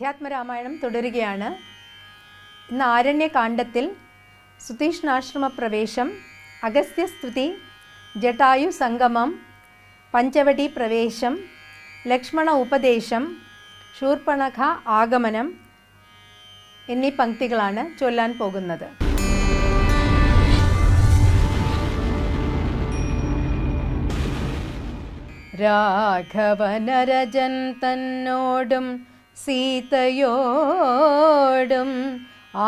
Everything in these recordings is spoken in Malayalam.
അധ്യാത്മരാമായണം തുടരുകയാണ്. ഇന്ന് ആരണ്യകാണ്ഡത്തിൽ സുതീഷ്ണാശ്രമ പ്രവേശം, അഗസ്ത്യസ്തുതി, ജടായു സംഗമം, പഞ്ചവടി പ്രവേശം, ലക്ഷ്മണ ഉപദേശം, ശൂർപ്പണഖ ആഗമനം എന്നീ പംക്തികളാണ് ചൊല്ലാൻ പോകുന്നത്. രാഘവനരജൻ തന്നോടും സീതയോടും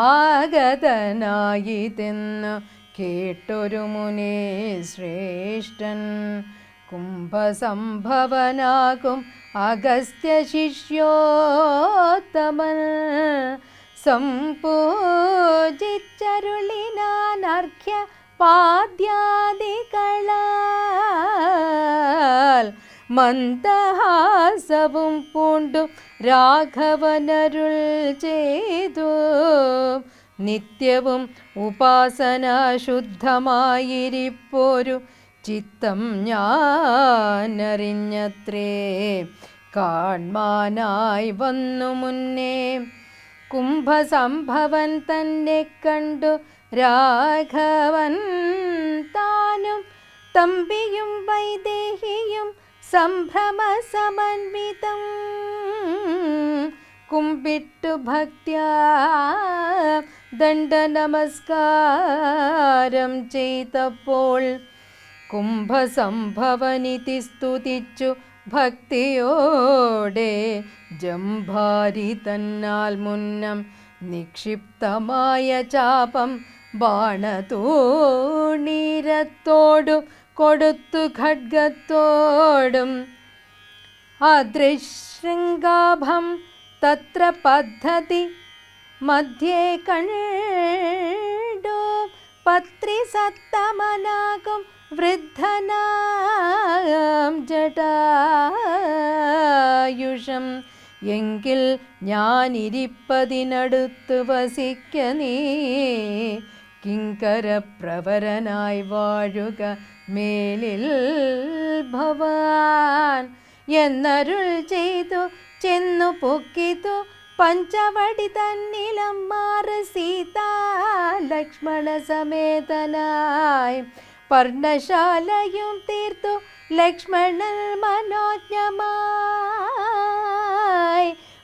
ആഗതനായിതെന്നു കേട്ടൊരു മുനി ശ്രേഷ്ഠൻ, കുംഭസംഭവനാകും അഗസ്ത്യ ശിഷ്യോത്തമൻ, സംപൂജിച്ചരുളിനാനർഘ്യ പാദ്യാദികളാൽ മന്ദഹാസവും പൂണ്ടു രാഘവനരുൾ ചെയ്തു. നിത്യവും ഉപാസനാശുദ്ധമായിരിപ്പോരു ചിത്തം ഞാനറിഞ്ഞത്രേ, കാൺമാനായി വന്നു മുന്നേ കുംഭസംഭവൻ തന്നെ കണ്ടു രാഘവൻ താനും തമ്പിയും വൈദേഹിയും സംഭ്രമസമന്വിതം കുമ്പിട്ടു ഭക്ത്യാ ദണ്ഡനമസ്കാരം ചെയ്തപ്പോൾ കുംഭസംഭവനിതി സ്തുതിച്ചു ഭക്തിയോടെ ജംഭാരി തന്നാൽ മുന്നം നിക്ഷിപ്തമായ ചാപം ബാണതൂണീരത്തോടു കൊടുത്തു ഖഡ്ഗത്തോടും അദൃശൃംഗാഭം തത്ര പദ്ധതി മധ്യേ കണ്ടു പത്രിസത്തമനാകും വൃദ്ധനാം ജടായുഷം. എങ്കിൽ ഞാനിരിപ്പതിനടുത്ത് വസിക്ക നീ കിങ്കരപ്രവരനായി വാഴുക മേലിൽ ഭവാൻ എന്നരുൾ ചെയ്തു ചെന്നു പൊക്കിതു പഞ്ചവടി തന്നിലമ്മാറ് സീതാ ലക്ഷ്മണ സമേതനായി പർണശാലയും തീർത്തു ലക്ഷ്മണൻ മനോജ്ഞമായി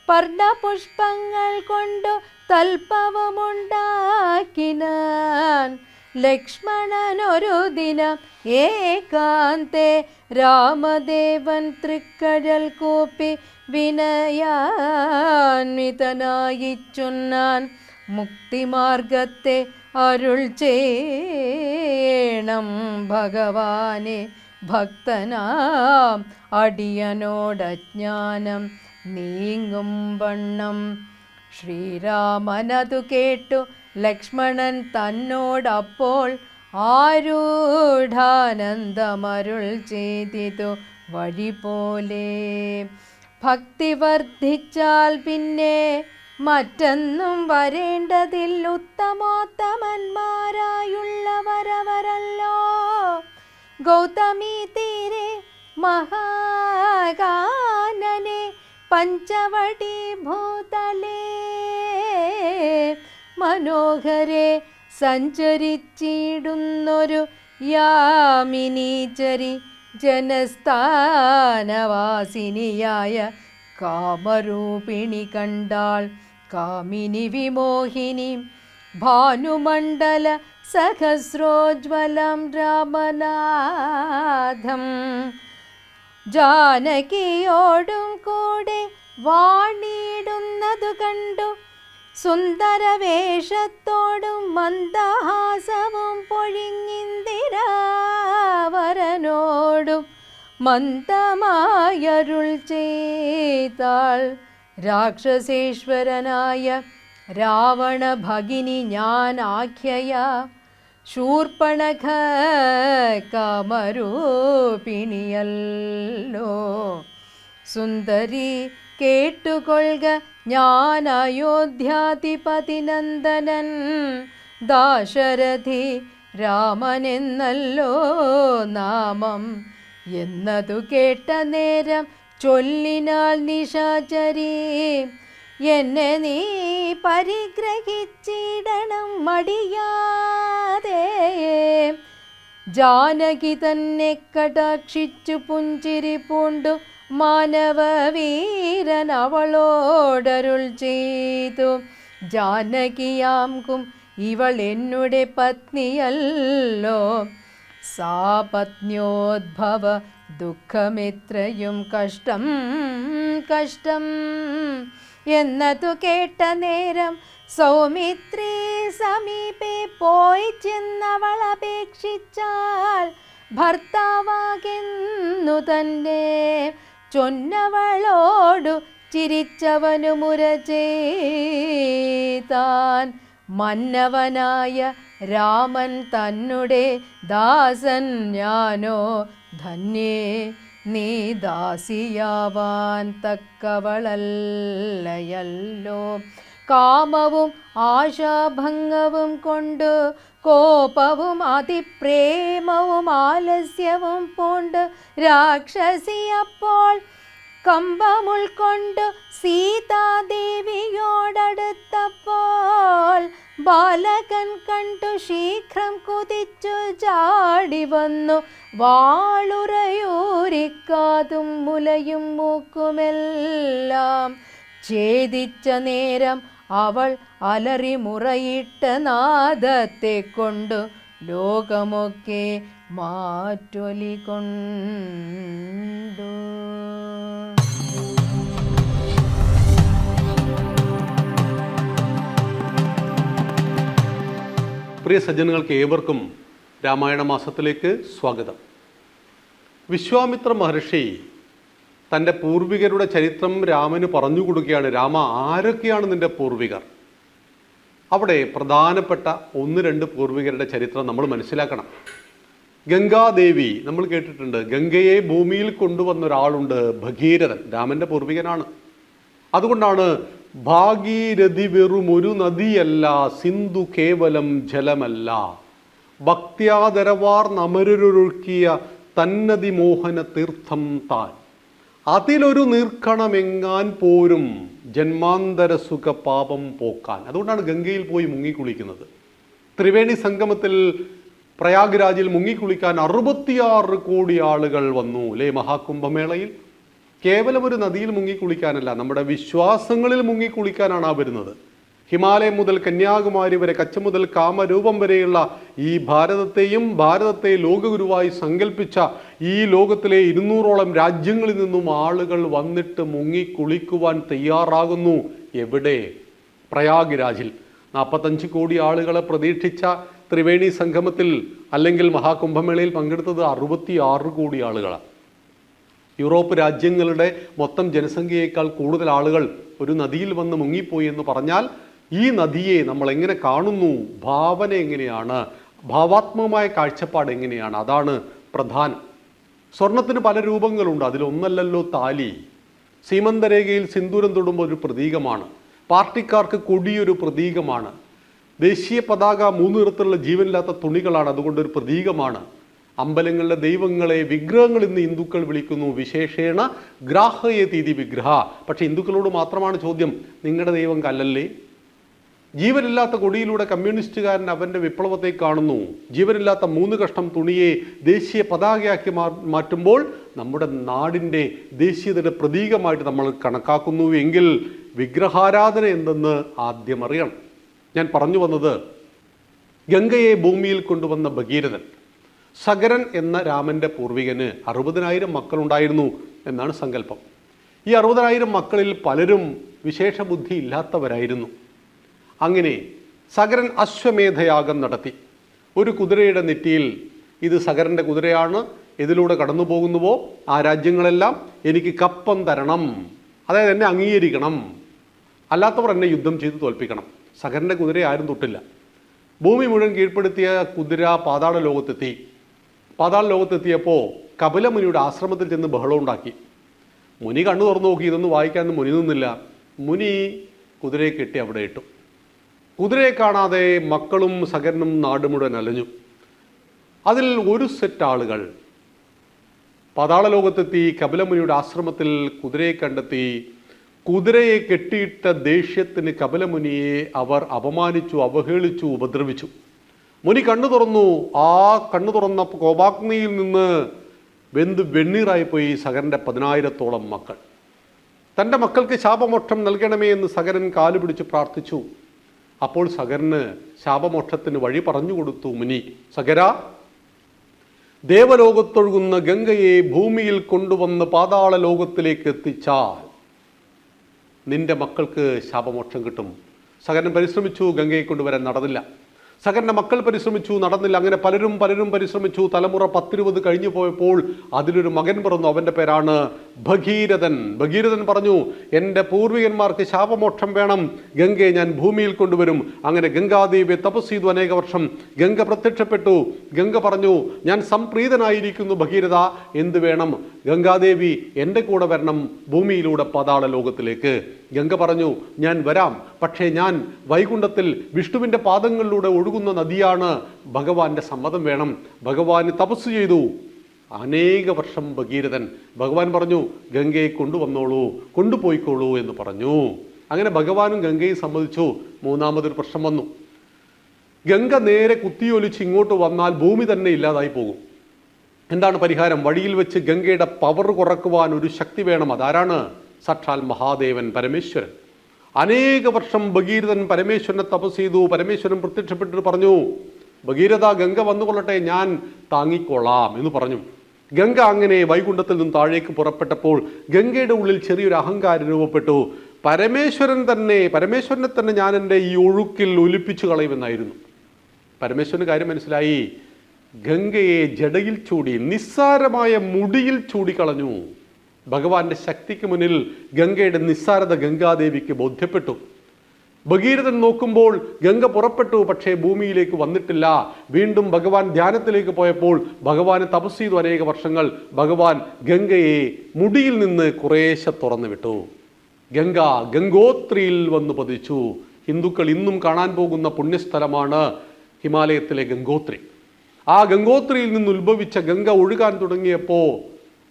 പർണപുഷ്പങ്ങൾ കൊണ്ടു തൽപ്പവുമുണ്ടാക്കിനാൻ. ലക്ഷ്മണനൊരു ദിനം ഏകാന്തേ രാമദേവൻ തൃക്കഴൽ കൂപ്പി വിനയാന്വിതനായി ചൊന്നാൻ, മുക്തിമാർഗത്തെ അരുൾ ചെയ്യണം ഭഗവാനെ, ഭക്തനാം അടിയനോടജ്ഞാനം നീങ്ങും വണ്ണം. ശ്രീരാമനതു കേട്ടു ലക്ഷ്മണൻ തന്നോടപ്പോൾ ആരൂഢാനന്ദമരുൾ ചെയ്തിതു വഴി പോലെ. ഭക്തി വർദ്ധിച്ചാൽ പിന്നെ മറ്റൊന്നും വരേണ്ടതിൽ, ഉത്തമോത്തമന്മാരായുള്ളവരവരല്ലോ ഗൗതമീ തീരെ മഹാകാനനെ പഞ്ചവടി ഭൂതലേ മനോഹരെ സഞ്ചരിച്ചിടുന്നൊരു യാമിനീചരി ജനസ്ഥാനവാസിനിയായ കാമരൂപിണി കണ്ടാൾ. കാമിനി വിമോഹിനി ഭാനുമണ്ഡല സഹസ്രോജ്വലം രാമനാഥം ജാനകിയോടും കൂടെ വാണിടുന്നതു കണ്ടു സുന്ദരവേഷത്തോടും മന്ദഹാസവും പൊഴിഞ്ഞിന്ദിരാവരനോടും മന്ദമായരുൾ ചെയ്താൾ. രാക്ഷസേശ്വരനായ രാവണ ഭഗിനി ഞാൻ ആഖ്യയാ ശൂർപ്പണഖ കാമരൂപിണിയല്ലോ. സുന്ദരി കേട്ടുകൊള്ളുക, ഞാൻ അയോധ്യാധിപതി നന്ദനൻ ദാശരഥി രാമനെന്നല്ലോ നാമം. എന്നതു കേട്ട നേരം ചൊല്ലിനാൾ നിശാചരി, എന്നെ നീ പരിഗ്രഹിച്ചിടണം മടിയാതെ. ജാനകി തന്നെ കടാക്ഷിച്ചു പുഞ്ചിരി പൂണ്ടു മാനവവീരൻ അവളോടരുൾ ചെയ്തു. ജാനകിയാംകും ഇവൾ എന്നുടെ പത്നിയല്ലോ, സാപത്ന്യോദ്ഭവ ദുഃഖമെത്രയും കഷ്ടം കഷ്ടം എന്നതു കേട്ട നേരം സൗമിത്രി സമീപെ പോയി ചെന്നവൾ അപേക്ഷിച്ചാൽ ഭർത്താവാകെന്നു തന്നെ ചൊന്നവളോടു ചിരിച്ചവനു മുര ചെയ്താൻ. മന്നവനായ രാമൻ തന്നുടെ ദാസൻ ഞാനോ, ധന്യേ നീ ദാസിയാവാൻ തക്കവളല്ലയല്ലോ. കാമവും ആശാഭംഗവും കൊണ്ട് കോപവും അതിപ്രേമവും ആലസ്യവും പൂണ്ട് രാക്ഷസി അപ്പോൾ കമ്പമുൾക്കൊണ്ട് സീതാദേവിയോടടുത്തപ്പോൾ ബാലകൻ കണ്ടു ശീഘ്രം കുതിച്ചു ചാടി വന്നു വാളുറയൂരിക്കാതും മുലയും മൂക്കുമെല്ലാം ഛേദിച്ച നേരം അവൾ അലറി മുറയിട്ട നാദത്തെ കൊണ്ടു ലോകമൊക്കെ മാറ്റൊലി കൊണ്ടു. പ്രിയ സജ്ജനങ്ങൾക്ക് ഏവർക്കും രാമായണ മാസത്തിലേക്ക് സ്വാഗതം. വിശ്വാമിത്ര മഹർഷി തൻ്റെ പൂർവികരുടെ ചരിത്രം രാമന് പറഞ്ഞു കൊടുക്കുകയാണ്. രാമ, ആരൊക്കെയാണ് നിൻ്റെ പൂർവികർ? അവിടെ പ്രധാനപ്പെട്ട 1-2 പൂർവികരുടെ ചരിത്രം നമ്മൾ മനസ്സിലാക്കണം. ഗംഗാദേവി നമ്മൾ കേട്ടിട്ടുണ്ട്. ഗംഗയെ ഭൂമിയിൽ കൊണ്ടുവന്ന ഒരാളുണ്ട്, ഭഗീരഥൻ, രാമൻ്റെ പൂർവികനാണ്. അതുകൊണ്ടാണ് ഭാഗീരഥി വെറുമൊരു നദിയല്ല, സിന്ധു കേവലം ജലമല്ല, ഭക്ത്യാദരവാർ നമരൊഴുക്കിയ തന്നതി മോഹന തീർത്ഥം താൻ, അതിലൊരു നീർക്കണമെങ്ങാൻ പോരും ജന്മാന്തര സുഖ പാപം പോക്കാൻ. അതുകൊണ്ടാണ് ഗംഗയിൽ പോയി മുങ്ങിക്കുളിക്കുന്നത്. ത്രിവേണി സംഗമത്തിൽ പ്രയാഗ്രാജിൽ മുങ്ങിക്കുളിക്കാൻ 66 കോടി ആളുകൾ വന്നു അല്ലേ മഹാകുംഭമേളയിൽ. കേവലം ഒരു നദിയിൽ മുങ്ങിക്കുളിക്കാനല്ല, നമ്മുടെ വിശ്വാസങ്ങളിൽ മുങ്ങിക്കുളിക്കാനാണ് ആ വരുന്നത്. ഹിമാലയം മുതൽ കന്യാകുമാരി വരെ, കച്ച് മുതൽ കാമരൂപം വരെയുള്ള ഈ ഭാരതത്തെയും ഭാരതത്തെ ലോകഗുരുവായി സങ്കല്പിച്ച ഈ ലോകത്തിലെ 200ഓളം രാജ്യങ്ങളിൽ നിന്നും ആളുകൾ വന്നിട്ട് മുങ്ങിക്കുളിക്കുവാൻ തയ്യാറാകുന്നു. എവിടെ? പ്രയാഗ്രാജിൽ. 45 കോടി ആളുകളെ പ്രതീക്ഷിച്ച ത്രിവേണി സംഗമത്തിൽ അല്ലെങ്കിൽ മഹാകുംഭമേളയിൽ പങ്കെടുത്തത് 66 കോടി ആളുകളാണ്. യൂറോപ്പ് രാജ്യങ്ങളുടെ മൊത്തം ജനസംഖ്യയേക്കാൾ കൂടുതൽ ആളുകൾ ഒരു നദിയിൽ വന്ന് മുങ്ങിപ്പോയി എന്ന് പറഞ്ഞാൽ ഈ നദിയെ നമ്മൾ എങ്ങനെ കാണുന്നു, ഭാവന എങ്ങനെയാണ്, ഭാവാത്മകമായ കാഴ്ചപ്പാട് എങ്ങനെയാണ്, അതാണ് പ്രധാനം. സ്വർണത്തിന് പല രൂപങ്ങളുണ്ട്, അതിലൊന്നല്ലല്ലോ താലി. സീമന്തരേഖയിൽ സിന്ദൂരം തൊടുമ്പോൾ ഒരു പ്രതീകമാണ്. പാർട്ടിക്കാർക്ക് കൊടിയൊരു പ്രതീകമാണ്. ദേശീയ പതാക 3 നിറത്തിലുള്ള ജീവനില്ലാത്ത തുണികളാണ്, അതുകൊണ്ടൊരു പ്രതീകമാണ്. അമ്പലങ്ങളിലെ ദൈവങ്ങളെ വിഗ്രഹങ്ങൾ ഇന്ന് ഹിന്ദുക്കൾ വിളിക്കുന്നു, വിശേഷേണ ഗ്രാഹ്യതീതി വിഗ്രഹ. പക്ഷെ ഹിന്ദുക്കളോട് മാത്രമാണ് ചോദ്യം, നിങ്ങളുടെ ദൈവം കല്ലല്ലേ? ജീവനില്ലാത്ത കൊടിയിലൂടെ കമ്മ്യൂണിസ്റ്റുകാരൻ അവൻ്റെ വിപ്ലവത്തെ കാണുന്നു. ജീവനില്ലാത്ത 3 കഷ്ണം തുണിയെ ദേശീയ പതാകയാക്കി മാറ്റുമ്പോൾ നമ്മുടെ നാടിൻ്റെ ദേശീയതയുടെ പ്രതീകമായിട്ട് നമ്മൾ കണക്കാക്കുന്നു എങ്കിൽ വിഗ്രഹാരാധന എന്തെന്ന് ആദ്യം അറിയണം. ഞാൻ പറഞ്ഞു വന്നത്, ഗംഗയെ ഭൂമിയിൽ കൊണ്ടുവന്ന ഭഗീരഥൻ, സഗരൻ എന്ന രാമൻ്റെ പൂർവികന് 60,000 മക്കളുണ്ടായിരുന്നു എന്നാണ് സങ്കല്പം. ഈ 60,000 മക്കളിൽ പലരും വിശേഷ ബുദ്ധി ഇല്ലാത്തവരായിരുന്നു. അങ്ങനെ സഗരൻ അശ്വമേധയാഗം നടത്തി. ഒരു കുതിരയുടെ നെറ്റിയിൽ ഇത് സഗരൻ്റെ കുതിരയാണ്, ഇതിലൂടെ കടന്നു പോകുന്നുവോ ആ രാജ്യങ്ങളെല്ലാം എനിക്ക് കപ്പം തരണം, അതായത് എന്നെ അംഗീകരിക്കണം, അല്ലാത്തവർ എന്നെ യുദ്ധം ചെയ്ത് തോൽപ്പിക്കണം. സഗരൻ്റെ കുതിരയെ ആരും തൊട്ടില്ല. ഭൂമി മുഴുവൻ കീഴ്പ്പെടുത്തിയ കുതിര പാതാള ലോകത്തെത്തി. പാതാള ലോകത്തെത്തിയപ്പോൾ കപിലമുനിയുടെ ആശ്രമത്തിൽ ചെന്ന് ബഹളം ഉണ്ടാക്കി. മുനി കണ്ണു തുറന്നു നോക്കി, ഇതൊന്നും വായിക്കാനൊന്നും മുനി നിന്നില്ല. മുനി കുതിരയെ കെട്ടി അവിടെ ഇട്ടു. കുതിരയെ കാണാതെ മക്കളും സഗരനും നാട് മുഴുവൻ അലഞ്ഞു. അതിൽ ഒരു സെറ്റ് ആളുകൾ പാതാള ലോകത്തെത്തി കപിലമുനിയുടെ ആശ്രമത്തിൽ കുതിരയെ കണ്ടെത്തി. കുതിരയെ കെട്ടിയിട്ട ദേഷ്യത്തിന് കപിലമുനിയെ അവർ അപമാനിച്ചു, അവഹേളിച്ചു, ഉപദ്രവിച്ചു. മുനി കണ്ണു തുറന്നു. ആ കണ്ണു തുറന്ന കോപാഗ്നിയിൽ നിന്ന് വെണ്ണീറായിപ്പോയി സകരൻ്റെ 10,000-ഓളം മക്കൾ. തൻ്റെ മക്കൾക്ക് ശാപമോക്ഷം നൽകണമേ എന്ന് സകരൻ കാലുപിടിച്ച് പ്രാർത്ഥിച്ചു. അപ്പോൾ സകരന് ശാപമോക്ഷത്തിന് വഴി പറഞ്ഞു കൊടുത്തു മുനി. സകര, ദേവലോകത്തൊഴുകുന്ന ഗംഗയെ ഭൂമിയിൽ കൊണ്ടുവന്ന് പാതാള ലോകത്തിലേക്ക് എത്തിച്ചാൽ നിന്റെ മക്കൾക്ക് ശാപമോക്ഷം കിട്ടും. സകരൻ പരിശ്രമിച്ചു, ഗംഗയെ കൊണ്ടുവരാൻ നടന്നില്ല. സകരൻ്റെ മക്കൾ പരിശ്രമിച്ചു, നടന്നില്ല. അങ്ങനെ പലരും പരിശ്രമിച്ചു. തലമുറ 10-20 കഴിഞ്ഞു പോയപ്പോൾ അതിലൊരു മകൻ പിറന്നു. അവൻ്റെ പേരാണ് ഭഗീരഥൻ. ഭഗീരഥൻ പറഞ്ഞു, എൻ്റെ പൂർവികന്മാർക്ക് ശാപമോക്ഷം വേണം, ഗംഗയെ ഞാൻ ഭൂമിയിൽ കൊണ്ടുവരും. അങ്ങനെ ഗംഗാദേവിയെ തപസ് ചെയ്തു അനേക വർഷം. ഗംഗ പ്രത്യക്ഷപ്പെട്ടു. ഗംഗ പറഞ്ഞു, ഞാൻ സംപ്രീതനായിരിക്കുന്നു ഭഗീരഥ, എന്ത് വേണം? ഗംഗാദേവി എൻ്റെ കൂടെ വരണം ഭൂമിയിലൂടെ പാതാള ലോകത്തിലേക്ക്. ഗംഗ പറഞ്ഞു, ഞാൻ വരാം, പക്ഷേ ഞാൻ വൈകുണ്ഠത്തിൽ വിഷ്ണുവിൻ്റെ പാദങ്ങളിലൂടെ ഒഴുകുന്ന നദിയാണ്, ഭഗവാന്റെ സമ്മതം വേണം. ഭഗവാന് തപസ് ചെയ്തു അനേക വർഷം ഭഗീരഥൻ. ഭഗവാൻ പറഞ്ഞു, ഗംഗയെ കൊണ്ടുവന്നോളൂ, കൊണ്ടുപോയിക്കോളൂ എന്ന് പറഞ്ഞു. അങ്ങനെ ഭഗവാനും ഗംഗയെ സമ്മതിച്ചു. മൂന്നാമതൊരു പ്രശ്നം വന്നു. ഗംഗ നേരെ കുത്തിയൊലിച്ച് ഇങ്ങോട്ട് വന്നാൽ ഭൂമി തന്നെ ഇല്ലാതായി പോകും. എന്താണ് പരിഹാരം? വഴിയിൽ വെച്ച് ഗംഗയുടെ പവർ കുറക്കുവാൻ ഒരു ശക്തി വേണം. അതാരാണ്? സാക്ഷാൽ മഹാദേവൻ, പരമേശ്വരൻ. അനേക വർഷം ഭഗീരഥൻ പരമേശ്വരനെ തപസ് ചെയ്തു. പരമേശ്വരൻ പ്രത്യക്ഷപ്പെട്ടിട്ട് പറഞ്ഞു, ഭഗീരഥ, ഗംഗ വന്നുകൊള്ളട്ടെ, ഞാൻ താങ്ങിക്കൊള്ളാം എന്ന് പറഞ്ഞു. ഗംഗ അങ്ങനെ വൈകുണ്ഠത്തിൽ നിന്ന് താഴേക്ക് പുറപ്പെട്ടപ്പോൾ ഗംഗയുടെ ഉള്ളിൽ ചെറിയൊരു അഹങ്കാരം രൂപപ്പെട്ടു. പരമേശ്വരനെ തന്നെ ഞാൻ എൻ്റെ ഈ ഒഴുക്കിൽ ഒലിപ്പിച്ചു കളയുമെന്നായിരുന്നു. പരമേശ്വരന് കാര്യം മനസ്സിലായി. ഗംഗയെ ജടയിൽ ചൂടി, നിസ്സാരമായ മുടിയിൽ ചൂടിക്കളഞ്ഞു. ഭഗവാന്റെ ശക്തിക്ക് മുന്നിൽ ഗംഗയുടെ നിസ്സാരത ഗംഗാദേവിക്ക് ബോധ്യപ്പെട്ടു. ഭഗീരഥൻ നോക്കുമ്പോൾ ഗംഗ പുറപ്പെട്ടു, പക്ഷേ ഭൂമിയിലേക്ക് വന്നിട്ടില്ല. വീണ്ടും ഭഗവാൻ ധ്യാനത്തിലേക്ക് പോയപ്പോൾ ഭഗവാന് തപസ് ചെയ്തു അനേക വർഷങ്ങൾ. ഭഗവാൻ ഗംഗയെ മുടിയിൽ നിന്ന് കുറേശ്ശെ തുറന്നു വിട്ടു. ഗംഗ ഗംഗോത്രിയിൽ വന്നു പതിച്ചു. ഹിന്ദുക്കൾ ഇന്നും കാണാൻ പോകുന്ന പുണ്യസ്ഥലമാണ് ഹിമാലയത്തിലെ ഗംഗോത്രി. ആ ഗംഗോത്രിയിൽ നിന്ന് ഉത്ഭവിച്ച ഗംഗ ഒഴുകാൻ തുടങ്ങിയപ്പോൾ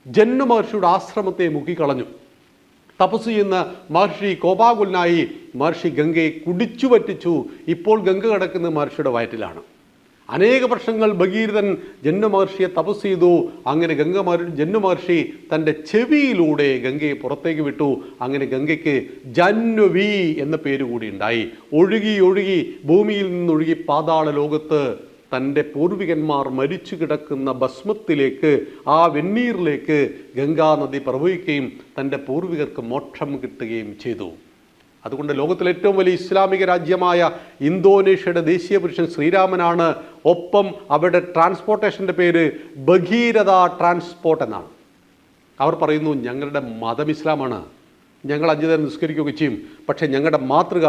ജന്മ മഹർഷിയുടെ ആശ്രമത്തെ മുക്കിക്കളഞ്ഞു. തപസ് ചെയ്യുന്ന മഹർഷി കോപാകുലനായി. മഹർഷി ഗംഗയെ കുടിച്ചു പറ്റിച്ചു. ഇപ്പോൾ ഗംഗ കിടക്കുന്ന മഹർഷിയുടെ വയറ്റിലാണ്. അനേക വർഷങ്ങൾ ഭഗീരഥൻ ജന്മ മഹർഷിയെ തപസ് ചെയ്തു. അങ്ങനെ ജന്മ മഹർഷി തൻ്റെ ചെവിയിലൂടെ ഗംഗയെ പുറത്തേക്ക് വിട്ടു. അങ്ങനെ ഗംഗയ്ക്ക് ജാഹ്നവി എന്ന പേര് കൂടി ഉണ്ടായി. ഒഴുകി ഭൂമിയിൽ നിന്നൊഴുകി പാതാള ലോകത്ത് തൻ്റെ പൂർവികന്മാർ മരിച്ചു കിടക്കുന്ന ഭസ്മത്തിലേക്ക്, ആ വെണ്ണീറിലേക്ക് ഗംഗാനദി പ്രവഹിക്കുകയും തൻ്റെ പൂർവികർക്ക് മോക്ഷം കിട്ടുകയും ചെയ്തു. അതുകൊണ്ട് ലോകത്തിലെ ഏറ്റവും വലിയ ഇസ്ലാമിക രാജ്യമായ ഇന്തോനേഷ്യയുടെ ദേശീയ പുരുഷൻ ശ്രീരാമനാണ്. ഒപ്പം അവരുടെ ട്രാൻസ്പോർട്ടേഷൻ്റെ പേര് ഭഗീരഥ ട്രാൻസ്പോർട്ട് എന്നാണ്. അവർ പറയുന്നു, ഞങ്ങളുടെ മതം ഇസ്ലാമാണ്, ഞങ്ങൾ 5 നേരം നിസ്കരിക്കുകയൊക്കെ ചെയ്യും, പക്ഷേ ഞങ്ങളുടെ മാതൃക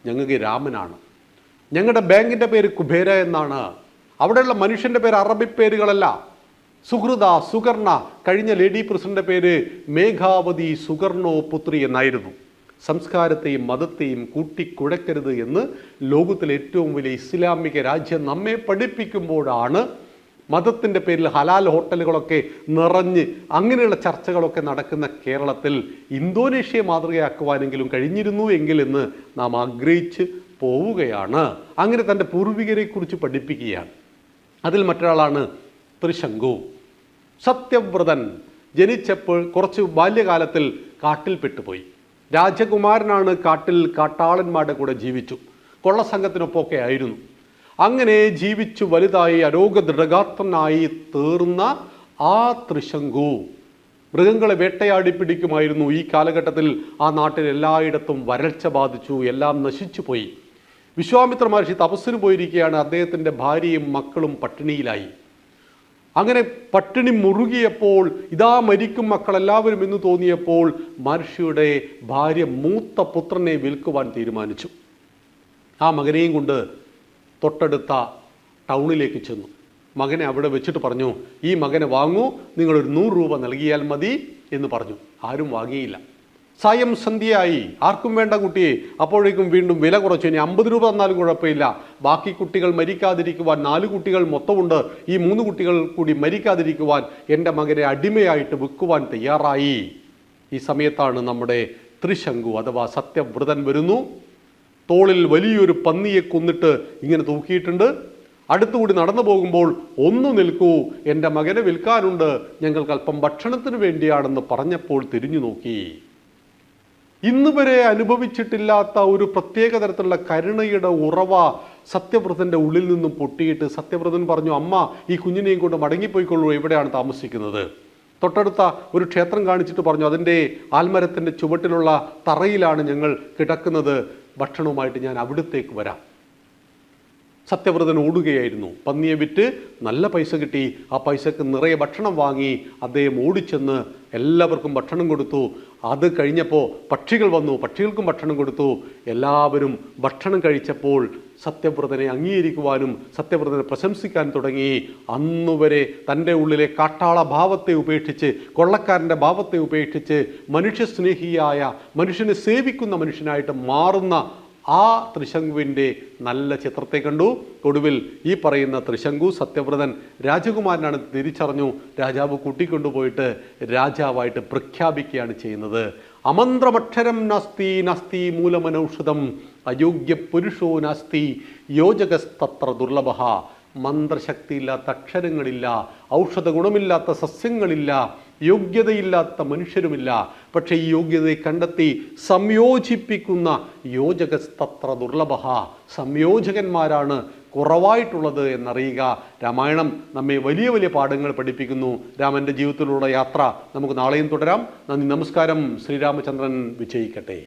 ഞങ്ങൾക്ക് രാമനാണ്. ഞങ്ങളുടെ ബാങ്കിൻ്റെ പേര് കുബേര എന്നാണ്. അവിടെയുള്ള മനുഷ്യൻ്റെ പേര് അറബി പേരുകളല്ല. സുഹൃത, സുകർണ, കഴിഞ്ഞ ലേഡി പ്രസിഡന്റ് പേര് മേഘാവതി സുകർണോ പുത്രി എന്നായിരുന്നു. സംസ്കാരത്തെയും മതത്തെയും കൂട്ടിക്കുഴക്കരുത് എന്ന് ലോകത്തിലെ ഏറ്റവും വലിയ ഇസ്ലാമിക രാജ്യം നമ്മെ പഠിപ്പിക്കുമ്പോഴാണ് മതത്തിൻ്റെ പേരിൽ ഹലാൽ ഹോട്ടലുകളൊക്കെ നിറഞ്ഞ് അങ്ങനെയുള്ള ചർച്ചകളൊക്കെ നടക്കുന്ന കേരളത്തിൽ ഇന്തോനേഷ്യയെ മാതൃകയാക്കുവാനെങ്കിലും കഴിഞ്ഞിരുന്നു എങ്കിൽ എന്ന് നാം ആഗ്രഹിച്ച് പോവുകയാണ്. അങ്ങനെ തൻ്റെ പൂർവികരെക്കുറിച്ച് പഠിപ്പിക്കുകയാണ്. അതിൽ മറ്റൊരാളാണ് ത്രിശങ്കു. സത്യവ്രതൻ. ജനിച്ചപ്പോൾ കുറച്ച് ബാല്യകാലത്തിൽ കാട്ടിൽ പെട്ടുപോയി. രാജകുമാരനാണ്. കാട്ടാളന്മാരുടെ കൂടെ ജീവിച്ചു. കൊള്ളസംഘത്തിനൊപ്പമൊക്കെ ആയിരുന്നു. അങ്ങനെ ജീവിച്ചു വലുതായി അരോഗദൃഢഗാത്രനായി തീർന്ന ആ ത്രിശങ്കു മൃഗങ്ങളെ വേട്ടയാടി പിടിക്കുമായിരുന്നു. ഈ കാലഘട്ടത്തിൽ ആ നാട്ടിൽ എല്ലായിടത്തും വരൾച്ച ബാധിച്ചു, എല്ലാം നശിച്ചു പോയി. വിശ്വാമിത്ര മഹർഷി തപസ്സിന് പോയിരിക്കുകയാണ്. അദ്ദേഹത്തിൻ്റെ ഭാര്യയും മക്കളും പട്ടിണിയിലായി. അങ്ങനെ പട്ടിണി മുറുകിയപ്പോൾ ഇതാ മരിക്കും മക്കളെല്ലാവരും എന്ന് തോന്നിയപ്പോൾ മഹർഷിയുടെ ഭാര്യ മൂത്ത പുത്രനെ വിൽക്കുവാൻ തീരുമാനിച്ചു. ആ മകനെയും കൊണ്ട് തൊട്ടടുത്ത ടൗണിലേക്ക് ചെന്നു. മകനെ അവിടെ വെച്ചിട്ട് പറഞ്ഞു, ഈ മകനെ വാങ്ങൂ, നിങ്ങളൊരു 100 രൂപ നൽകിയാൽ മതി എന്ന് പറഞ്ഞു. ആരും വാങ്ങിയില്ല. സായം സന്ധ്യയായി, ആർക്കും വേണ്ട കുട്ടിയെ. അപ്പോഴേക്കും വീണ്ടും വില കുറച്ചു. ഇനി 50 രൂപ തന്നാലും കുഴപ്പമില്ല, ബാക്കി കുട്ടികൾ മരിക്കാതിരിക്കുവാൻ 4 കുട്ടികൾ മൊത്തമുണ്ട്, ഈ 3 കുട്ടികൾ കൂടി മരിക്കാതിരിക്കുവാൻ എൻ്റെ മകനെ അടിമയായിട്ട് വിൽക്കുവാൻ തയ്യാറായി. ഈ സമയത്താണ് നമ്മുടെ ത്രിശങ്കു അഥവാ സത്യവ്രതൻ വരുന്നു. തോളിൽ വലിയൊരു പന്നിയെ കൊന്നിട്ട് ഇങ്ങനെ തൂക്കിയിട്ടുണ്ട്. അടുത്തുകൂടി നടന്നു പോകുമ്പോൾ ഒന്ന് നിൽക്കൂ, എൻ്റെ മകനെ വിൽക്കാനുണ്ട്, ഞങ്ങൾക്ക് അല്പം ഭക്ഷണത്തിന് വേണ്ടിയാണെന്ന് പറഞ്ഞപ്പോൾ തിരിഞ്ഞു നോക്കി. ഇന്ന് വരെ അനുഭവിച്ചിട്ടില്ലാത്ത ഒരു പ്രത്യേക തരത്തിലുള്ള കരുണയുടെ ഉറവ സത്യവ്രതൻ്റെ ഉള്ളിൽ നിന്നും പൊട്ടിയിട്ട് സത്യവ്രതൻ പറഞ്ഞു, അമ്മ ഈ കുഞ്ഞിനെയും കൊണ്ട് മടങ്ങിപ്പോയിക്കൊള്ളൂ, എവിടെയാണ് താമസിക്കുന്നത്? തൊട്ടടുത്ത ഒരു ക്ഷേത്രം കാണിച്ചിട്ട് പറഞ്ഞു, അതിൻ്റെ ആൽമരത്തിൻ്റെ ചുവട്ടിലുള്ള തറയിലാണ് ഞങ്ങൾ കിടക്കുന്നത്, ഭക്ഷണവുമായിട്ട് ഞാൻ അവിടത്തേക്ക് വരാം. സത്യവ്രതൻ ഓടുകയായിരുന്നു. പന്നിയെ വിറ്റ് നല്ല പൈസ കിട്ടി. ആ പൈസക്ക് നിറയെ ഭക്ഷണം വാങ്ങി അദ്ദേഹം ഓടിച്ചെന്ന് എല്ലാവർക്കും ഭക്ഷണം കൊടുത്തു. അത് കഴിഞ്ഞപ്പോൾ പക്ഷികൾ വന്നു, പക്ഷികൾക്കും ഭക്ഷണം കൊടുത്തു. എല്ലാവരും ഭക്ഷണം കഴിച്ചപ്പോൾ സത്യവ്രതനെ അംഗീകരിക്കുവാനും സത്യവ്രതനെ പ്രശംസിക്കാൻ തുടങ്ങി. അന്നുവരെ തൻ്റെ ഉള്ളിലെ കാട്ടാള ഭാവത്തെ ഉപേക്ഷിച്ച്, കൊള്ളക്കാരൻ്റെ ഭാവത്തെ ഉപേക്ഷിച്ച് മനുഷ്യസ്നേഹിയായ, മനുഷ്യനെ സേവിക്കുന്ന മനുഷ്യനായിട്ട് മാറുന്ന ആ ത്രിശങ്കുവിൻ്റെ നല്ല ചിത്രത്തെ കണ്ടു. ഒടുവിൽ ഈ പറയുന്ന ത്രിശങ്കു സത്യവ്രതൻ രാജകുമാരനാണ് തിരിച്ചറിഞ്ഞു. രാജാവ് കൂട്ടിക്കൊണ്ടുപോയിട്ട് രാജാവായിട്ട് പ്രഖ്യാപിക്കുകയാണ് ചെയ്യുന്നത്. അമന്ത്രമക്ഷരം നാസ്തി നാസ്തി മൂലമനൌഷധം അയോഗ്യ പുരുഷോ നാസ്തി യോജകസ്തത്ര ദുർലഭ. മന്ത്രശക്തിയില്ലാത്ത അക്ഷരങ്ങളില്ല, ഔഷധ ഗുണമില്ലാത്ത സസ്യങ്ങളില്ല, യോഗ്യതയില്ലാത്ത മനുഷ്യരുമില്ല. പക്ഷേ ഈ യോഗ്യതയെ കണ്ടെത്തി സംയോജിപ്പിക്കുന്ന യോജകസ്തത്ര ദുർലഭ, സംയോജകന്മാരാണ് കുറവായിട്ടുള്ളത് എന്നറിയുക. രാമായണം നമ്മെ വലിയ വലിയ പാഠങ്ങൾ പഠിപ്പിക്കുന്നു. രാമൻ്റെ ജീവിതത്തിലുള്ള യാത്ര നമുക്ക് നാളെയും തുടരാം. നന്ദി, നമസ്കാരം. ശ്രീരാമചന്ദ്രൻ വിജയിക്കട്ടെ.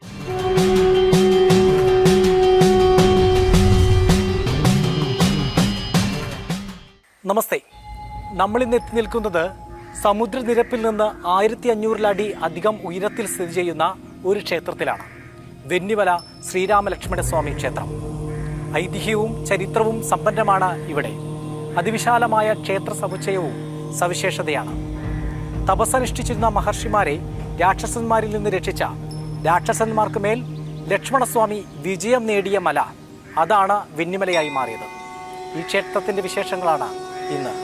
നമസ്തേ. നമ്മളിന്ന് എത്തി നിൽക്കുന്നത് സമുദ്രനിരപ്പിൽ നിന്ന് 1500 അടി അധികം ഉയരത്തിൽ സ്ഥിതി ചെയ്യുന്ന ഒരു ക്ഷേത്രത്തിലാണ്. വെന്നിമല ശ്രീരാമലക്ഷ്മണസ്വാമി ക്ഷേത്രം. ഐതിഹ്യവും ചരിത്രവും സമ്പന്നമാണ് ഇവിടെ. അതിവിശാലമായ ക്ഷേത്ര സമുച്ചയവും സവിശേഷതയാണ്. തപസ്സനുഷ്ഠിച്ചിരുന്ന മഹർഷിമാരെ രാക്ഷസന്മാരിൽ നിന്ന് രക്ഷിച്ച, രാക്ഷസന്മാർക്ക് മേൽ ലക്ഷ്മണസ്വാമി വിജയം നേടിയ മല, അതാണ് വെന്നിമലയായി മാറിയത്. ഈ ക്ഷേത്രത്തിൻ്റെ വിശേഷങ്ങളാണ് ഇന്ന്.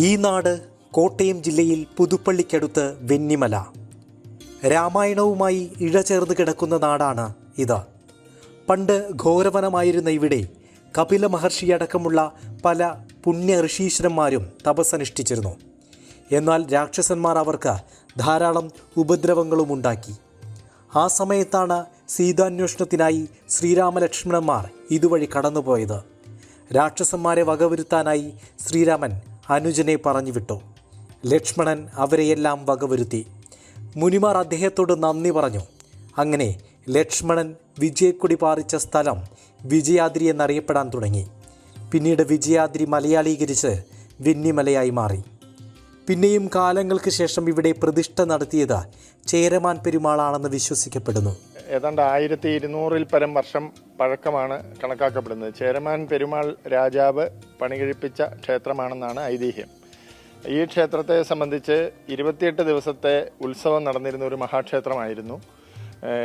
ഈ നാട് കോട്ടയം ജില്ലയിൽ പുതുപ്പള്ളിക്കടുത്ത് വെന്നിമല. രാമായണവുമായി ഇഴചേർന്ന് കിടക്കുന്ന നാടാണ് ഇത്. പണ്ട് ഘോരവനമായിരുന്ന ഇവിടെ കപില മഹർഷിയടക്കമുള്ള പല പുണ്യ ഋഷീശ്വരന്മാരും തപസ്സനുഷ്ഠിച്ചിരുന്നു. എന്നാൽ രാക്ഷസന്മാർ അവർക്ക് ധാരാളം ഉപദ്രവങ്ങളും ഉണ്ടാക്കി. ആ സമയത്താണ് സീതാന്വേഷണത്തിനായി ശ്രീരാമലക്ഷ്മണന്മാർ ഇതുവഴി കടന്നുപോയത്. രാക്ഷസന്മാരെ വകവരുത്താനായി ശ്രീരാമൻ അനുജനെ പറഞ്ഞുവിട്ടു. ലക്ഷ്മണൻ അവരെയെല്ലാം വകവരുത്തി. മുനിമാർ അദ്ദേഹത്തോട് നന്ദി പറഞ്ഞു. അങ്ങനെ ലക്ഷ്മണൻ വിജയക്കൊടി പാറിച്ച സ്ഥലം വിജയാദ്രി എന്നറിയപ്പെടാൻ തുടങ്ങി. പിന്നീട് വിജയാദ്രി മലയാളീകരിച്ച് വെന്നിമലയായി മാറി. പിന്നെയും കാലങ്ങൾക്ക് ശേഷം ഇവിടെ പ്രതിഷ്ഠ നടത്തിയത് ചേരമാൻ പെരുമാളാണെന്ന് വിശ്വസിക്കപ്പെടുന്നു. ഏതാണ്ട് 1200 പരം വർഷം പഴക്കമാണ് കണക്കാക്കപ്പെടുന്നത്. ചേരമാൻ പെരുമാൾ രാജാവ് പണികഴിപ്പിച്ച ക്ഷേത്രമാണെന്നാണ് ഐതിഹ്യം. ഈ ക്ഷേത്രത്തെ സംബന്ധിച്ച് 28 ദിവസത്തെ ഉത്സവം നടന്നിരുന്ന ഒരു മഹാക്ഷേത്രമായിരുന്നു.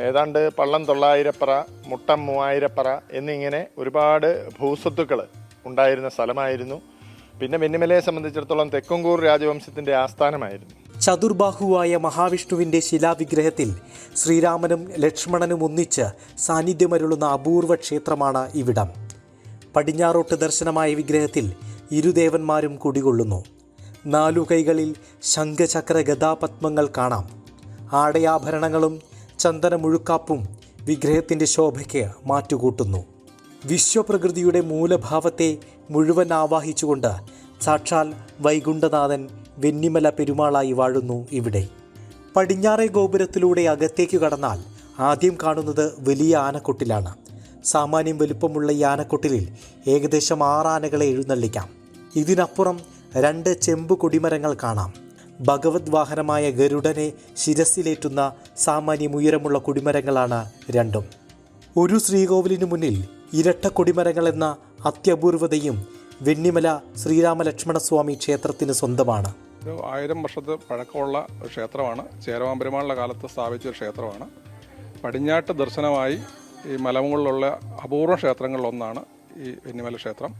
ഏതാണ്ട് പള്ളം 900 പറ, മുട്ടം 3000 പറ എന്നിങ്ങനെ ഒരുപാട് ഭൂസ്വത്തുക്കൾ ഉണ്ടായിരുന്ന സ്ഥലമായിരുന്നു. പിന്നെ വെന്നിമലയെ സംബന്ധിച്ചിടത്തോളം തെക്കുംകൂർ രാജവംശത്തിൻ്റെ ആസ്ഥാനമായിരുന്നു. ചതുർബാഹുവായ മഹാവിഷ്ണുവിൻ്റെ ശിലാവിഗ്രഹത്തിൽ ശ്രീരാമനും ലക്ഷ്മണനും ഒന്നിച്ച് സാന്നിധ്യമരുളുന്ന അപൂർവ ക്ഷേത്രമാണ് ഇവിടം. പടിഞ്ഞാറോട്ട് ദർശനമായ വിഗ്രഹത്തിൽ ഇരുദേവന്മാരും കുടികൊള്ളുന്നു. 4 കൈകളിൽ ശംഖചക്ര ഗദാപത്മങ്ങൾ കാണാം. ആടയാഭരണങ്ങളും ചന്ദനമുഴുക്കാപ്പും വിഗ്രഹത്തിൻ്റെ ശോഭയ്ക്ക് മാറ്റുകൂട്ടുന്നു. വിശ്വപ്രകൃതിയുടെ മൂലഭാവത്തെ മുഴുവൻ ആവാഹിച്ചുകൊണ്ട് സാക്ഷാൽ വൈകുണ്ഠനാഥൻ വെന്നിമല പെരുമാളായി വാഴുന്നു ഇവിടെ. പടിഞ്ഞാറേ ഗോപുരത്തിലൂടെ അകത്തേക്ക് കടന്നാൽ ആദ്യം കാണുന്നത് വലിയ ആനക്കൊട്ടിലാണ്. സാമാന്യം വലുപ്പമുള്ള ഈ ആനക്കൊട്ടിലിൽ ഏകദേശം 6 ആനകളെ എഴുന്നള്ളിക്കാം. ഇതിനപ്പുറം 2 ചെമ്പ് കൊടിമരങ്ങൾ കാണാം. ഭഗവത് വാഹനമായ ഗരുഡനെ ശിരസിലേറ്റുന്ന സാമാന്യം ഉയരമുള്ള കൊടിമരങ്ങളാണ് രണ്ടും. ഒരു ശ്രീകോവിലിനു മുന്നിൽ ഇരട്ട കൊടിമരങ്ങൾ എന്ന അത്യപൂർവതയും വെന്നിമല ശ്രീരാമലക്ഷ്മണസ്വാമി ക്ഷേത്രത്തിന് സ്വന്തമാണ്. 1000 വർഷത്തെ പഴക്കമുള്ള ഒരു ക്ഷേത്രമാണ്. ചേരമാൻ പെരുമാളുടെ കാലത്ത് സ്ഥാപിച്ച ഒരു ക്ഷേത്രമാണ്. പടിഞ്ഞാട്ട് ദർശനമായി ഈ മലമുകളിലുള്ള അപൂർവ ക്ഷേത്രങ്ങളിലൊന്നാണ് ഈ വെന്നിമല ക്ഷേത്രം.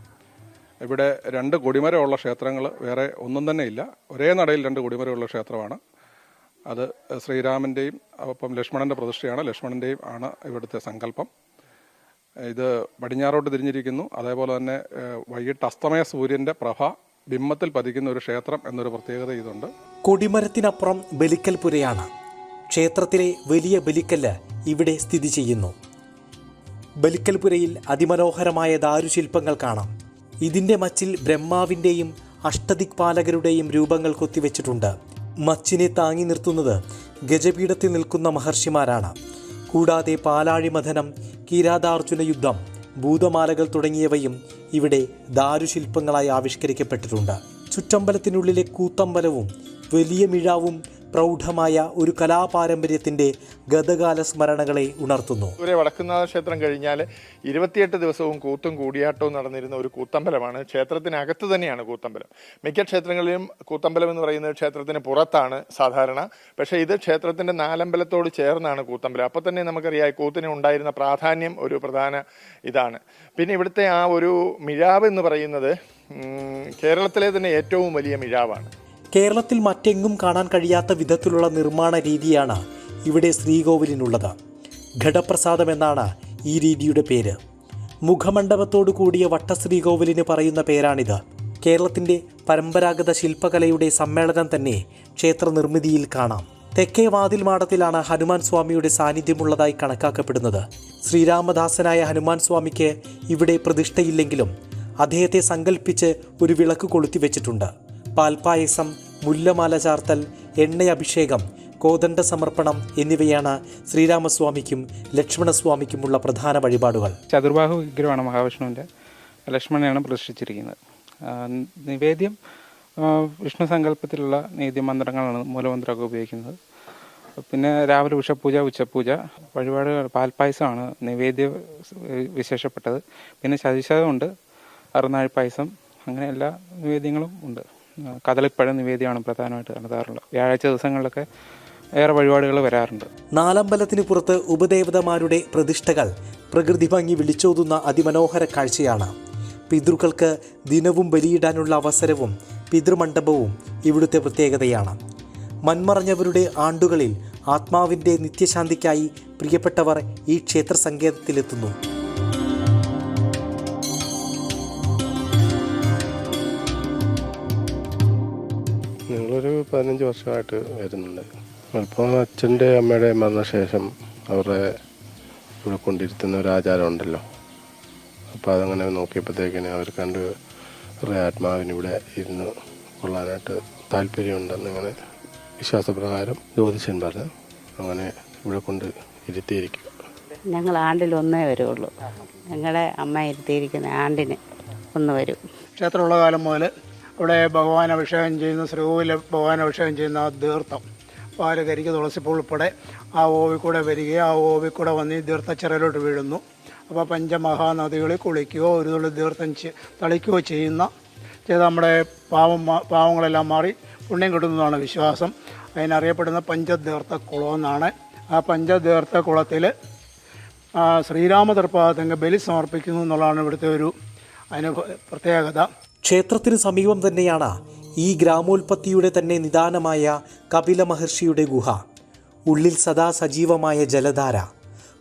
ഇവിടെ 2 കൊടിമരമുള്ള ക്ഷേത്രങ്ങൾ വേറെ ഒന്നും തന്നെ ഇല്ല. ഒരേ നടയിൽ 2 കൊടിമരമുള്ള ക്ഷേത്രമാണ്. അത് ശ്രീരാമൻ്റെയും ഒപ്പം ലക്ഷ്മണൻ്റെ പ്രതിഷ്ഠയാണ്. ലക്ഷ്മണൻ്റെയും ആണ് ഇവിടുത്തെ സങ്കല്പം. ഇത് പടിഞ്ഞാറോട്ട് തിരിഞ്ഞിരിക്കുന്നു. അതേപോലെ തന്നെ വൈകിട്ട് അസ്തമയ സൂര്യൻ്റെ പ്രഭ ബിംബത്തിൽ പതിക്കുന്ന ഒരു ക്ഷേത്രം എന്നൊരു പ്രത്യേകത ഇതുണ്ട്. കൊടിമരത്തിനപ്പുറം ബലിക്കൽപുരയാണ്. ക്ഷേത്രത്തിലെ വലിയ ബലിക്കല്ല് ഇവിടെ സ്ഥിതി ചെയ്യുന്നു. ബലിക്കൽപുരയിൽ അതിമനോഹരമായ ദാരുശില്പങ്ങൾ കാണാം. ഇതിൻ്റെ മച്ചിൽ ബ്രഹ്മാവിൻ്റെയും അഷ്ടദിക്പാലകരുടെയും രൂപങ്ങൾ കൊത്തിവെച്ചിട്ടുണ്ട്. മച്ചിനെ താങ്ങി നിർത്തുന്നത് ഗജപീഠത്തിൽ നിൽക്കുന്ന മഹർഷിമാരാണ്. കൂടാതെ പാലാഴി മഥനം, കിരാതാർജുന യുദ്ധം, ഭൂതമാലകൾ തുടങ്ങിയവയും ഇവിടെ ദാരുശില്പങ്ങളായി ആവിഷ്കരിക്കപ്പെട്ടിട്ടുണ്ട്. ചുറ്റമ്പലത്തിനുള്ളിലെ കൂത്തമ്പലവും വലിയ മിഴാവും പ്രൗഢമായ ഒരു കലാപാരമ്പര്യത്തിൻ്റെ ഗതകാല സ്മരണകളെ ഉണർത്തുന്നു. വടക്കുന്നാഥ ക്ഷേത്രം കഴിഞ്ഞാൽ 28 ദിവസവും കൂത്തും കൂടിയാട്ടവും നടന്നിരുന്ന ഒരു കൂത്തമ്പലമാണ്. ക്ഷേത്രത്തിനകത്ത് തന്നെയാണ് കൂത്തമ്പലം. മിക്ക ക്ഷേത്രങ്ങളിലും കൂത്തമ്പലം എന്ന് പറയുന്നത് ക്ഷേത്രത്തിന് പുറത്താണ് സാധാരണ. പക്ഷേ ഇത് ക്ഷേത്രത്തിൻ്റെ നാലമ്പലത്തോട് ചേർന്നാണ് കൂത്തമ്പലം. അപ്പോൾ തന്നെ നമുക്കറിയാം കൂത്തിന് ഉണ്ടായിരുന്ന പ്രാധാന്യം ഒരു പ്രധാന ഇതാണ്. പിന്നെ ഇവിടുത്തെ ആ ഒരു മിഴാവ് എന്ന് പറയുന്നത് കേരളത്തിലെ തന്നെ ഏറ്റവും വലിയ മിഴാവാണ്. കേരളത്തിൽ മറ്റെങ്ങും കാണാൻ കഴിയാത്ത വിധത്തിലുള്ള നിർമ്മാണ രീതിയാണ് ഇവിടെ ശ്രീകോവിലിനുള്ളത്. ഘടപ്രസാദം എന്നാണ് ഈ രീതിയുടെ പേര്. മുഖമണ്ഡപത്തോടു കൂടിയ വട്ടശ്രീകോവിലിന് പറയുന്ന പേരാണിത്. കേരളത്തിൻ്റെ പരമ്പരാഗത ശില്പകലയുടെ സമ്മേളനം തന്നെ ക്ഷേത്ര നിർമ്മിതിയിൽ കാണാം. തെക്കേ വാതിൽ മാടത്തിലാണ് ഹനുമാൻ സ്വാമിയുടെ സാന്നിധ്യമുള്ളതായി കണക്കാക്കപ്പെടുന്നത്. ശ്രീരാമദാസനായ ഹനുമാൻ സ്വാമിക്ക് ഇവിടെ പ്രതിഷ്ഠയില്ലെങ്കിലും അദ്ദേഹത്തെ സങ്കല്പിച്ച് ഒരു വിളക്ക് കൊളുത്തി വെച്ചിട്ടുണ്ട്. പാൽപ്പായസം, മുല്ലമാല ചാർത്തൽ, എണ്ണയഭിഷേകം, കോദണ്ഡ സമർപ്പണം എന്നിവയാണ് ശ്രീരാമസ്വാമിക്കും ലക്ഷ്മണസ്വാമിക്കുമുള്ള പ്രധാന വഴിപാടുകൾ. ചതുർബാഹു വിഗ്രഹമാണ് മഹാവിഷ്ണുവിൻ്റെ. ലക്ഷ്മണനെയാണ് പ്രതിഷ്ഠിച്ചിരിക്കുന്നത്. നിവേദ്യം വിഷ്ണു സങ്കല്പത്തിലുള്ള നീതിമന്ത്രങ്ങളാണ് മൂലമന്ത്രമൊക്കെ ഉപയോഗിക്കുന്നത്. പിന്നെ രാവിലെ ഉഷപൂജ, ഉച്ചപൂജ, വഴിപാടുകൾ, പാൽപ്പായസമാണ് നിവേദ്യ വിശേഷപ്പെട്ടത്. പിന്നെ ചതിശതമുണ്ട്, അറുനാഴി പായസം, അങ്ങനെ എല്ലാ നിവേദ്യങ്ങളും ഉണ്ട്. കദളിപ്പഴ നിവേദ്യമാണ് പ്രധാനമായിട്ട് നടത്താറുള്ളത്. വ്യാഴാഴ്ച ദിവസങ്ങളിലൊക്കെ ഏറെ വഴിപാടുകൾ വരാറുണ്ട്. നാലമ്പലത്തിന് പുറത്ത് ഉപദേവതമാരുടെ പ്രതിഷ്ഠകൾ പ്രകൃതി ഭംഗി വിളിച്ചോതുന്ന അതിമനോഹര കാഴ്ചയാണ്. പിതൃക്കൾക്ക് ദിനവും ബലിയിടാനുള്ള അവസരവും പിതൃമണ്ഡപവും ഇവിടുത്തെ പ്രത്യേകതയാണ്. മൺമറഞ്ഞവരുടെ ആണ്ടുകളിൽ ആത്മാവിൻ്റെ നിത്യശാന്തിക്കായി പ്രിയപ്പെട്ടവർ ഈ ക്ഷേത്ര സങ്കേതത്തിലെത്തുന്നു. ഞങ്ങളൊരു 15 വർഷമായിട്ട് വരുന്നുണ്ട്. അപ്പോൾ അച്ഛൻ്റെ അമ്മയുടെ മരണശേഷം അവരെ ഇവിടെ കൊണ്ടിരുത്തുന്ന ഒരു ആചാരം ഉണ്ടല്ലോ. അപ്പോൾ അതങ്ങനെ നോക്കിയപ്പോഴത്തേക്കിന് അവർ കണ്ട് കുറേ ആത്മാവിനിവിടെ ഇരുന്ന് കൊള്ളാനായിട്ട് താല്പര്യമുണ്ടെന്ന് അങ്ങനെ വിശ്വാസപ്രകാരം ജ്യോതിഷൻ പറഞ്ഞ് അങ്ങനെ ഇവിടെ കൊണ്ട് ഇരുത്തിയിരിക്കും. ഞങ്ങൾ ആണ്ടിൽ ഒന്നേ വരുള്ളൂ. ഞങ്ങളുടെ അമ്മ ഇരുത്തിയിരിക്കുന്ന ആണ്ടിന് ഒന്ന് വരും. ക്ഷേത്രമുള്ള കാലം മുതൽ ഇവിടെ ഭഗവാൻ അഭിഷേകം ചെയ്യുന്ന ശ്രീകോവിലെ ഭഗവാൻ അഭിഷേകം ചെയ്യുന്ന ആ തീർത്ഥം പാല്, കരിക്ക്, തുളസിപ്പൂ ഉൾപ്പെടെ ആ ഓവിൽ കൂടെ വരികയും ആ ഓവിൽ കൂടെ വന്ന് ഈ തീർത്ഥച്ചിറയിലോട്ട് വീഴുന്നു. അപ്പോൾ പഞ്ചമഹാനദികളിൽ കുളിക്കുകയോ ഒരു തുള്ളി തീർത്ഥം തളിക്കുകയോ ചെയ്ത് നമ്മുടെ പാവങ്ങളെല്ലാം മാറി പുണ്യം കിട്ടുന്നതാണ് വിശ്വാസം. അതിനറിയപ്പെടുന്ന പഞ്ചതീർത്ഥ കുളം എന്നാണ്. ആ പഞ്ചതീർത്ഥ കുളത്തിൽ ശ്രീരാമതൃപ്പാദത്തിന് ബലി സമർപ്പിക്കുന്നു എന്നുള്ളതാണ് ഇവിടുത്തെ ഒരു അതിന് പ്രത്യേകത. ക്ഷേത്രത്തിന് സമീപം തന്നെയാണ് ഈ ഗ്രാമോൽപത്തിയുടെ തന്നെ നിദാനമായ കപില മഹർഷിയുടെ ഗുഹ. ഉള്ളിൽ സദാ സജീവമായ ജലധാര,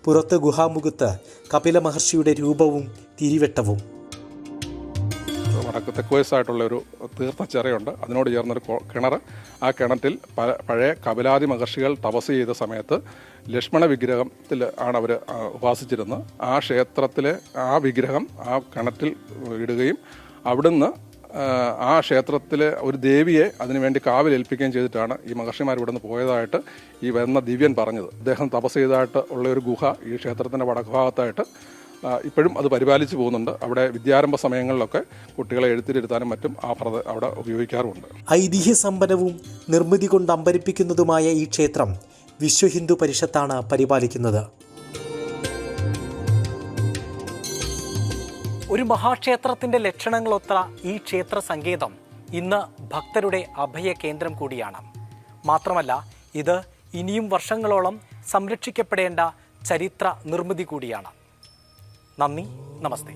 പുറത്ത് ഗുഹാമുഖത്ത് കപില മഹർഷിയുടെ രൂപവും തിരിവെട്ടവും. വടക്ക് തെക്കുവശത്തായിട്ടുള്ള ഒരു തീർത്ഥച്ചിറയുണ്ട്. അതിനോട് ചേർന്നൊരു കിണർ. ആ കിണറ്റിൽ പഴയ കപിലാദി മഹർഷികൾ തപസ് ചെയ്ത സമയത്ത് ലക്ഷ്മണ വിഗ്രഹത്തിൽ ആണ് അവർ ഉപാസിച്ചിരുന്നത്. ആ ക്ഷേത്രത്തിലെ ആ വിഗ്രഹം ആ കിണറ്റിൽ ഇടുകയും അവിടുന്ന് ആ ക്ഷേത്രത്തിലെ ഒരു ദേവിയെ അതിനുവേണ്ടി കാവലേൽപ്പിക്കുകയും ചെയ്തിട്ടാണ് ഈ മഹർഷിമാർ ഇവിടെ നിന്ന് പോയതായിട്ട് ഈ വരുന്ന ദിവ്യൻ പറഞ്ഞത്. അദ്ദേഹം തപസ് ചെയ്തതായിട്ട് ഉള്ള ഒരു ഗുഹ ഈ ക്ഷേത്രത്തിൻ്റെ വടക്കുഭാഗത്തായിട്ട് ഇപ്പോഴും അത് പരിപാലിച്ചു പോകുന്നുണ്ട്. അവിടെ വിദ്യാരംഭ സമയങ്ങളിലൊക്കെ കുട്ടികളെ എഴുത്തിലിരുത്താനും മറ്റും അവിടെ ഉപയോഗിക്കാറുമുണ്ട്. ഐതിഹ്യസമ്പന്നവും നിർമ്മിതി കൊണ്ട് അമ്പരിപ്പിക്കുന്നതുമായ ഈ ക്ഷേത്രം വിശ്വ ഹിന്ദു പരിഷത്താണ് പരിപാലിക്കുന്നത്. ഒരു മഹാക്ഷേത്രത്തിൻ്റെ ലക്ഷണങ്ങളൊത്ത ഈ ക്ഷേത്ര സങ്കേതം ഇന്ന് ഭക്തരുടെ അഭയ കേന്ദ്രം കൂടിയാണ്. മാത്രമല്ല ഇത് ഇനിയും വർഷങ്ങളോളം സംരക്ഷിക്കപ്പെടേണ്ട ചരിത്ര നിർമ്മിതി കൂടിയാണ്. നന്ദി, നമസ്തേ.